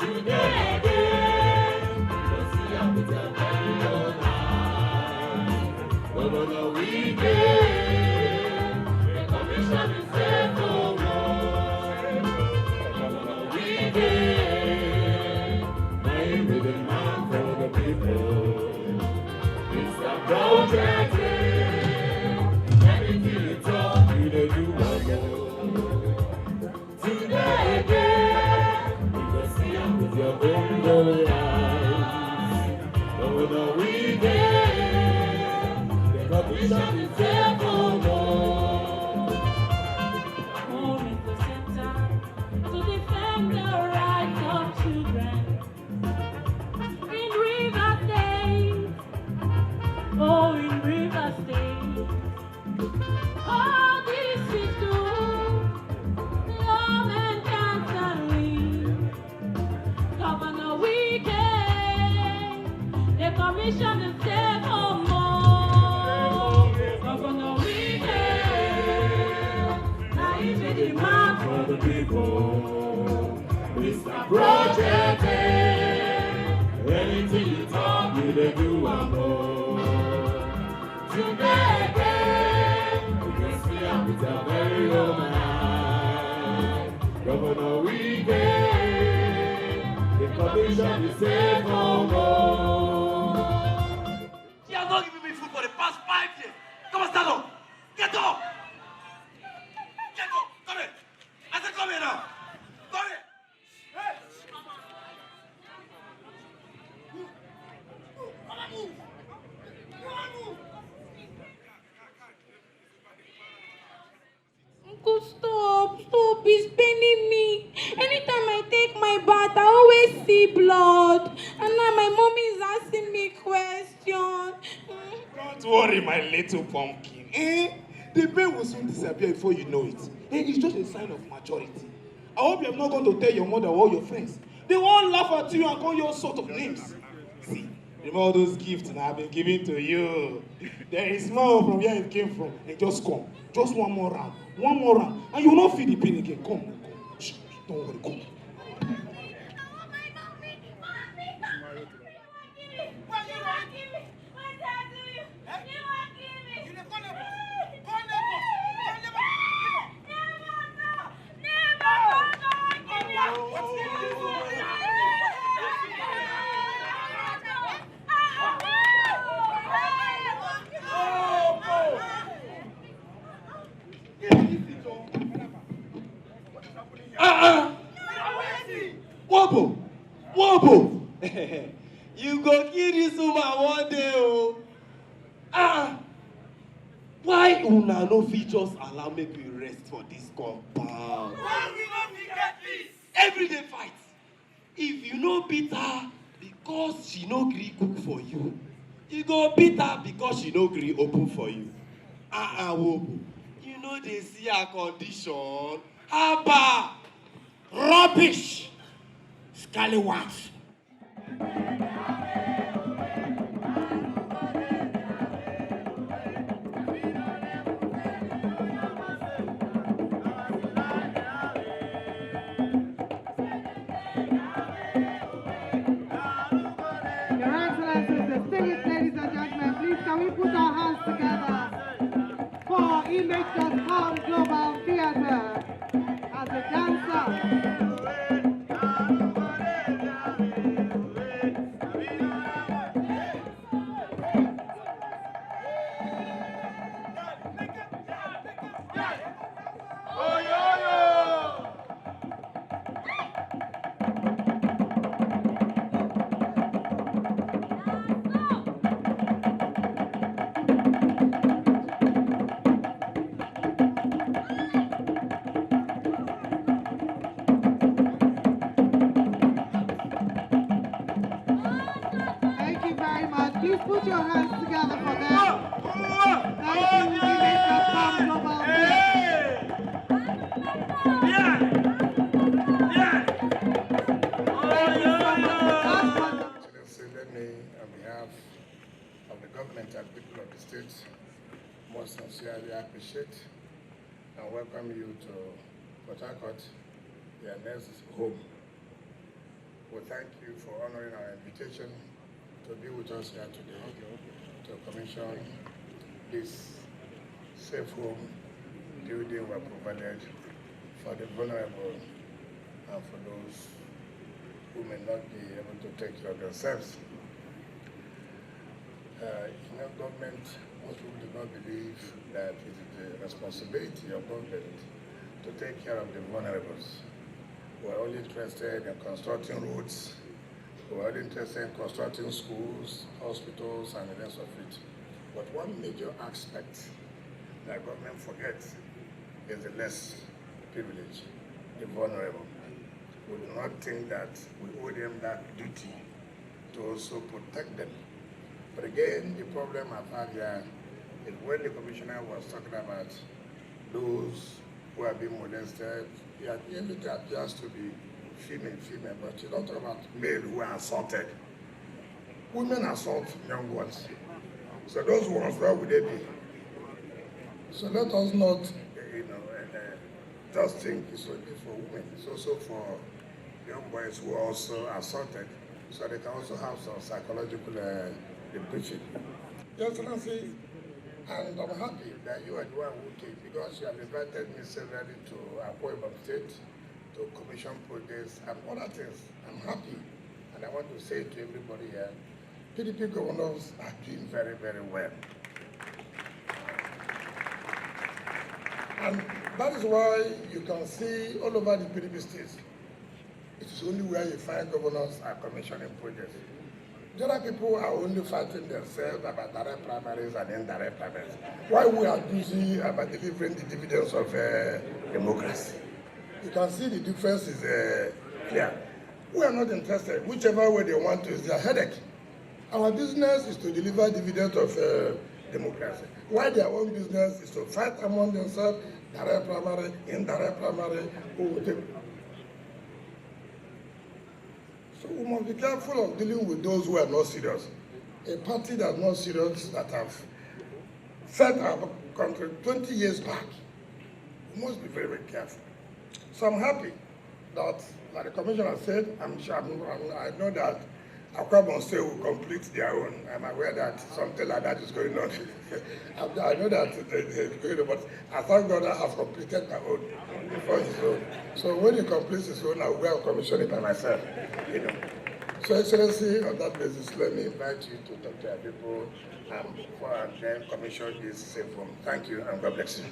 Today again, we'll see how we tell very own eyes. Over the weekend, the commission is set for more. Over the weekend, my rhythm man for the people. It's a project, anything you talk, you dey do one more. Today again, you go see am with your own eyes. Over the weekend, the competition is there for more. Home is the center to defend the rights of children. In River State, oh, in River State, all this is due. Young and constantly, Governor Weekend, the commission is there for more. Governor Weekend, now he's the demand For the people, Mr. Project, anything you talk, you dey do one more. Today again, we can see am with our very own eyes. Governor Weekend, the commission is set for more. She has not given me food for the past 5 years. Come on, stand up. Get up. Get up. Come here. I said come here now. Come here. Hey. Come on, move. Come on, move. Uncle, stop, it's paining me. Anytime I take my bath, I always see blood. And now my mommy is asking me questions. Don't worry, my little pumpkin. The pain will soon disappear before you know it. It's just a sign of maturity. I hope you have not gone to tell your mother or all your friends. They won't laugh at you and call you all sorts of names. See, remember all those gifts that I've been giving to you. There is more from where it came from. And just come. Just one more round. One more round. And you will not feel the pain again. Come. Shh, don't worry, come. Wobble. Wobble. You go kill this woman one day, oh. Why una no fit just allow me to rest for this compound? Why we not get this? Everyday fight. If you no beat her because she no gree cook for you, you go beat her because she no gree open for you. Wobble. You know they see her condition. Haba. Rubbish! Scallywags. Your Excellencies, distinguished ladies and gentlemen, please can we put our hands together for Image.com Global Theatre as a dancer. Thank you very much. Please put your hands together for them. Thank you, Image.com Global Excellency, let me, on behalf of the government and people of the state, most sincerely appreciate and welcome you to Port Harcourt, your next home. we thank you for honoring our invitation to be with us here today to commission this safe home building we provided for the vulnerable and for those who may not be able to take care of themselves. Government, most people do not believe that it is the responsibility of government to take care of the vulnerables. We're only interested in constructing roads, we're only interested in constructing schools, hospitals, and the rest of it. But one major aspect that government forgets is the less privileged, the vulnerable. We do not think that we owe them that duty to also protect them. But again, the problem I've had here is when the commissioner was talking about those who are being molested, it appears to be female, but you don't talk about male who are assaulted. Women assault young ones. So those ones, where would they be? So let us not, just think it's only for women. It's also for young boys who are also assaulted, so they can also have some psychological debriefing. Your Excellency, and I'm happy that you are the one who came because you have invited me severally to appointment state, to commission projects and other things. I'm happy, and I want to say to everybody here, PDP governors are doing very, very well. And that is why you can see all over the PDP states, it is only where you find governors are commissioning projects. The other people are only fighting themselves about direct primaries and indirect primaries. Why we are busy about delivering the dividends of democracy. You can see the difference is clear. We are not interested. Whichever way they want to is their headache. Our business is to deliver dividends of democracy. Why their own business is to fight among themselves, direct primary, indirect primary, So we must be careful of dealing with those who are not serious. A party that's not serious, that have set our country 20 years back, we must be very, very careful. So I'm happy that, like the commissioner said, I know that Harcourt State will complete their own. I'm aware that something like that is going on. I know that it's going on, but I thank God I have completed my own before his own. So when he completes his own, I will commission it by myself. So, Excellency, on that basis, let me invite you to talk to our people and then commission this safe home. Thank you, and God bless you.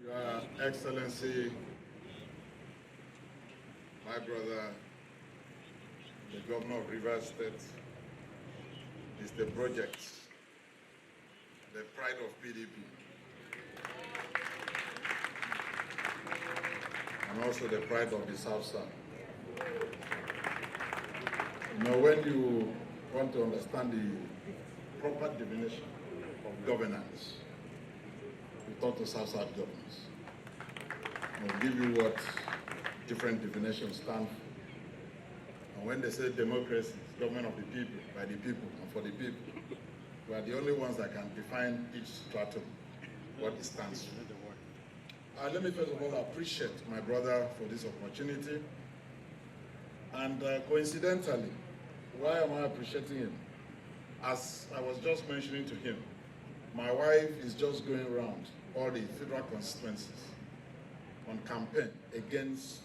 Your Excellency, my brother, the Governor of Rivers State, is the project, the pride of PDP, and also the pride of the South South. When you want to understand the proper definition of governance, you talk to South South governors. I'll give you what different definitions stand for. And when they say democracy, it's government of the people, by the people, and for the people, we are the only ones that can define each stratum, what it stands for. Let me first of all appreciate my brother for this opportunity. And coincidentally, why am I appreciating him? As I was just mentioning to him, my wife is just going around all the federal constituencies on campaign against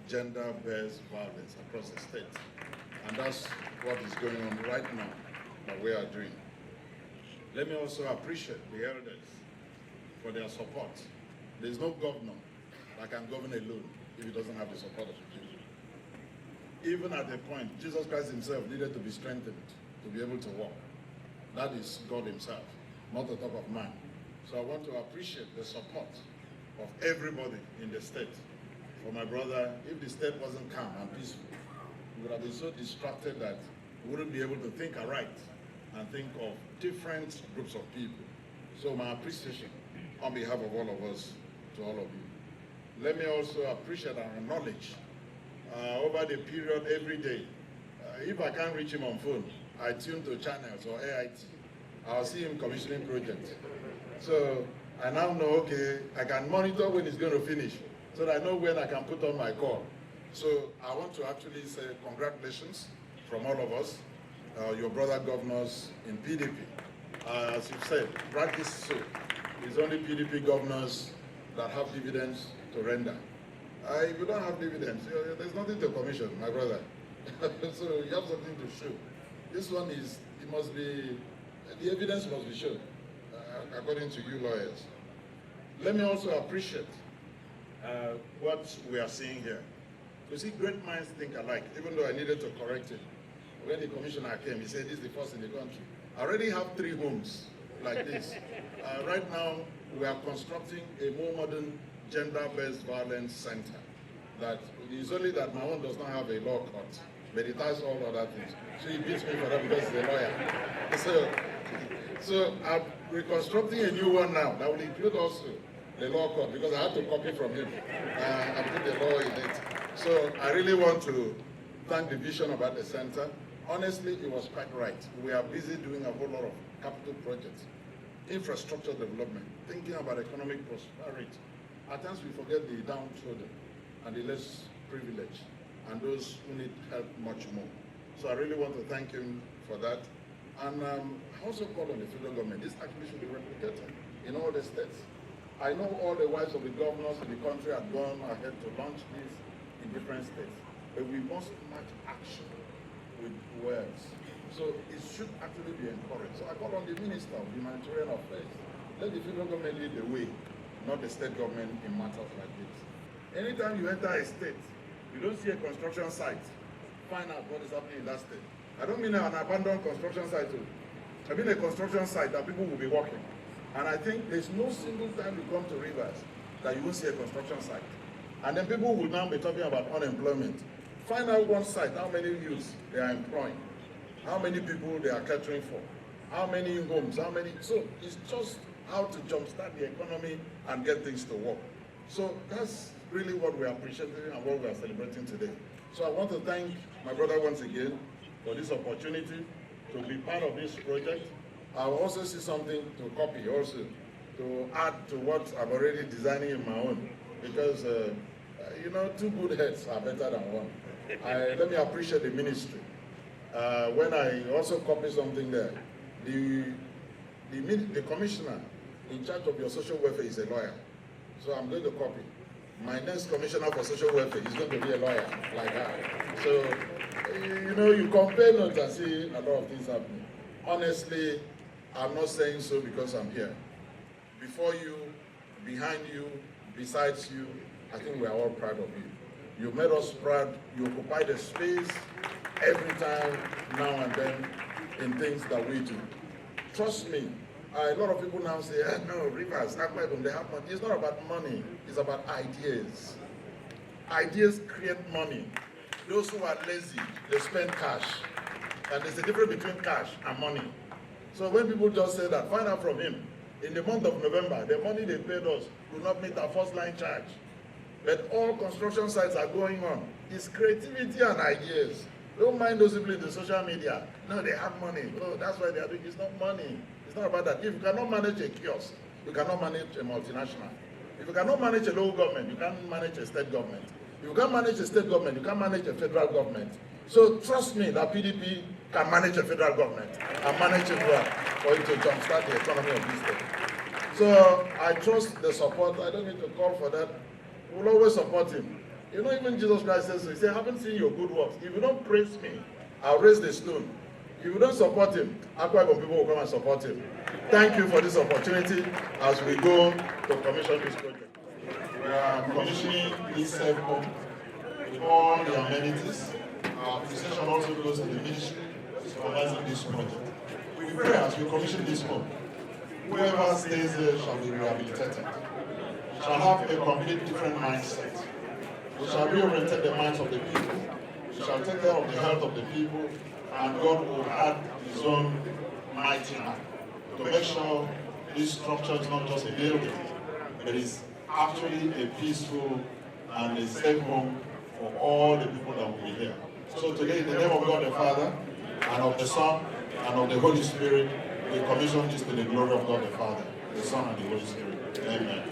gender-based violence across the state. And that's what is going on right now that we are doing. Let me also appreciate the elders for their support. There's no governor that can govern alone if he doesn't have the support of the people. Even at the point, Jesus Christ himself needed to be strengthened to be able to walk. That is God himself, not the top of man. So I want to appreciate the support of everybody in the state. For my brother, if the state wasn't calm and peaceful, we would have been so distracted that we wouldn't be able to think aright and think of different groups of people. So my appreciation on behalf of all of us to all of you. Let me also appreciate and acknowledge over the period every day. If I can't reach him on phone, I tune to channels or AIT. I'll see him commissioning projects. So I now know, okay, I can monitor when it's going to finish, so that I know when I can put on my call. So I want to actually say congratulations from all of us, your brother governors in PDP. As you said, practice so. It's only PDP governors that have dividends to render. If you don't have dividends, there's nothing to commission, my brother. So you have something to show. This one is, it must be, the evidence must be shown, according to you lawyers. Let me also appreciate what we are seeing here. You see, great minds think alike, even though I needed to correct it. When the commissioner came, he said, this is the first in the country. I already have 3 homes like this. Right now, we are constructing a more modern gender-based violence center. That is only that my one does not have a law court, but it has all other things. So he beats me for that because he's a lawyer. So I'm reconstructing a new one now that will include also the law court, because I had to copy from him and put the law in it. So I really want to thank the vision about the center. Honestly, it was quite right. We are busy doing a whole lot of capital projects, infrastructure development, thinking about economic prosperity. At times we forget the downtrodden and the less privileged and those who need help much more. So I really want to thank him for that. And I also call on the federal government. This actually should be replicated in all the states. I know all the wives of the governors in the country have gone ahead to launch this in different states, but we must match action with words. So it should actually be encouraged. So I call on the Minister of Humanitarian Affairs. Let the federal government lead the way, not the state government in matters like this. Anytime you enter a state, you don't see a construction site, find out what is happening in that state. I don't mean an abandoned construction site. I mean a construction site that people will be working. And I think there's no single time you come to Rivers that you won't see a construction site. And then people will now be talking about unemployment. Find out one site, how many youths they are employing, how many people they are catering for, how many homes, how many. So it's just how to jumpstart the economy and get things to work. So that's really what we are appreciating and what we are celebrating today. So I want to thank my brother once again for this opportunity to be part of this project. I will also see something to copy also, to add to what I'm already designing in my own, because you know, 2 good heads are better than one. Let me appreciate the ministry. When I also copy something there, the commissioner in charge of your social welfare is a lawyer. So I'm going to copy. My next commissioner for social welfare is going to be a lawyer like that. So, you know, you compare notes and see a lot of things happening. Honestly, I'm not saying so because I'm here. Before you, behind you, besides you, I think we are all proud of you. You made us proud. You occupy the space every time, now and then, in things that we do. Trust me, a lot of people now say, no, Rivers, act like they have money. It's not about money, it's about ideas. Ideas create money. Those who are lazy, they spend cash. And there's a difference between cash and money. So when people just say that, find out from him. In the month of November, the money they paid us will not meet our first line charge. But all construction sites are going on. It's creativity and ideas. Don't mind those people in the social media. No, they have money. Oh, that's why they are doing it. It's not money. It's not about that. If you cannot manage a kiosk, you cannot manage a multinational. If you cannot manage a local government, you can't manage a state government. If you can't manage a state government, you can't manage a federal government. So trust me that PDP can manage a federal government and manage it well for it to jumpstart the economy of this state. So I trust the support. I don't need to call for that. We'll always support him. You know, even Jesus Christ says so. He said, I haven't seen your good works. If you don't praise me, I'll raise the stone. If you don't support him, Harcourt people will come and support him. Thank you for this opportunity as we go to commission this project. We are commissioning this home with all the amenities. Our appreciation also goes to the ministry supervising this project. We pray as we commission this home, whoever stays there shall be rehabilitated. Shall have a complete different mindset. We shall reorientate the minds of the people. We shall take care of the health of the people, and God will add His own mighty hand to make sure this structure is not just a building, but is actually a peaceful and a safe home for all the people that will be here. So today, in the name of God the Father, and of the Son, and of the Holy Spirit, we commission this to the glory of God the Father, the Son, and the Holy Spirit. Amen.